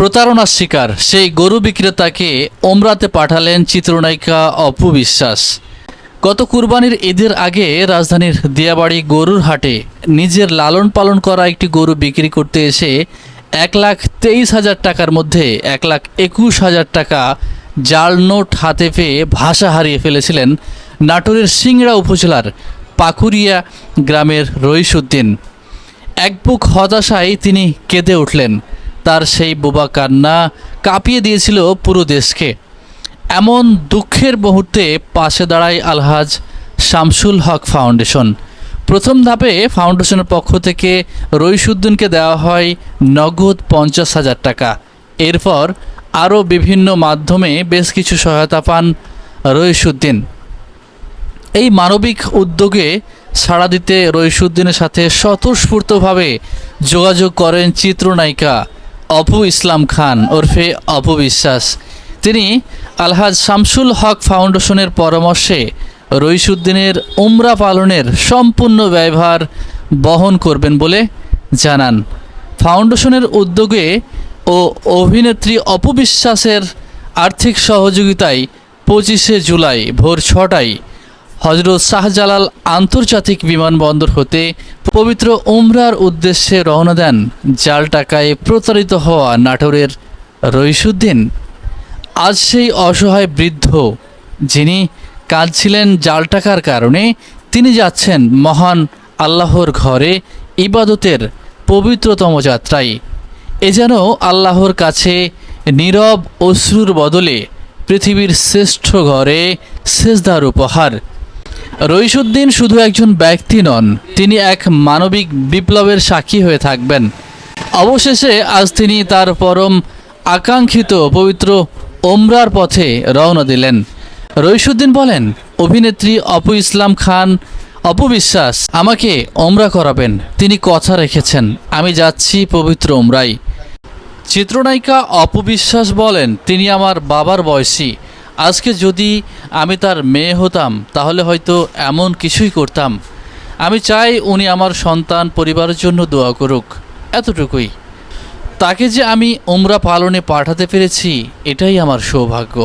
প্রতারণার শিকার সেই গরু বিক্রেতাকে ওমরাতে পাঠালেন চিত্রনায়িকা অপু বিশ্বাস। গত কুরবানির ঈদের আগে রাজধানীর দিয়াবাড়ি গরুর হাটে নিজের লালন পালন করা একটি গরু বিক্রি করতে এসে 1,23,000 টাকার মধ্যে 1,21,000 টাকা জাল নোট হাতে পেয়ে ভাষা হারিয়ে ফেলেছিলেন নাটোরের সিংড়া উপজেলার পাকুরিয়া গ্রামের রইসুদ্দিন। এক বুক হতাশায় তিনি কেঁদে উঠলেন। তার সেই বোবা কান্না কাঁপিয়ে দিয়েছিল পুরো দেশকে। এমন দুঃখের মুহূর্তে পাশে দাঁড়ায় আলহাজ শামসুল হক ফাউন্ডেশন। প্রথম ধাপে ফাউন্ডেশনের পক্ষ থেকে রইসুদ্দিনকে দেওয়া হয় নগদ 50,000 টাকা। এরপর আরও বিভিন্ন মাধ্যমে বেশ কিছু সহায়তা পান রইসুদ্দিন। এই মানবিক উদ্যোগে সাড়া দিতে রইসুদ্দিনের সাথে স্বতঃস্ফূর্তভাবে যোগাযোগ করেন চিত্রনায়িকা অপু ইসলাম খান ওরফে অপু বিশ্বাস। তিনি আলহাজ শামসুল হক ফাউন্ডেশনের পরামর্শে রইসুদ্দিনের উমরা পালনের সম্পূর্ণ ব্যয়ভার বহন করবেন বলে জানান। ফাউন্ডেশনের উদ্যোগে ও অভিনেত্রী অপু বিশ্বাসের আর্থিক সহযোগিতায় 25শে জুলাই ভোর 6টায় হজরত শাহজালাল আন্তর্জাতিক বিমানবন্দর হতে পবিত্র উমরার উদ্দেশ্যে রওনা দেন জাল টাকায় প্রতারিত হওয়া নাটোরের রইসুদ্দিন। আজ সেই অসহায় বৃদ্ধ যিনি কাঁদছিলেন জাল টাকার কারণে, তিনি যাচ্ছেন মহান আল্লাহর ঘরে ইবাদতের পবিত্রতম যাত্রায়। এ যেন আল্লাহর কাছে নীরব অশ্রুর বদলে পৃথিবীর শ্রেষ্ঠ ঘরে সেজদার উপহার। রইসুদ্দিন শুধু একজন ব্যক্তি নন, তিনি এক মানবিক বিপ্লবের সাক্ষী হয়ে থাকবেন। অবশেষে আজ তিনি তার পরম আকাঙ্ক্ষিত পবিত্র ওমরার পথে রওনা দিলেন। রইসুদ্দিন বলেন, অভিনেত্রী অপু ইসলাম খান অপু বিশ্বাস আমাকে ওমরা করাবেন। তিনি কথা রেখেছেন, আমি যাচ্ছি পবিত্র ওমরায়। চিত্রনায়িকা অপু বিশ্বাস বলেন, তিনি আমার বাবার বয়সী। আজকে যদি আমি তার মেয়ে হতাম তাহলে হয়তো এমন কিছুই করতাম। আমি চাই উনি আমার সন্তান পরিবারের জন্য দোয়া করুক, এতটুকুই। তাকে যে আমি উমরা পালনে পাঠাতে পেরেছি এটাই আমার সৌভাগ্য।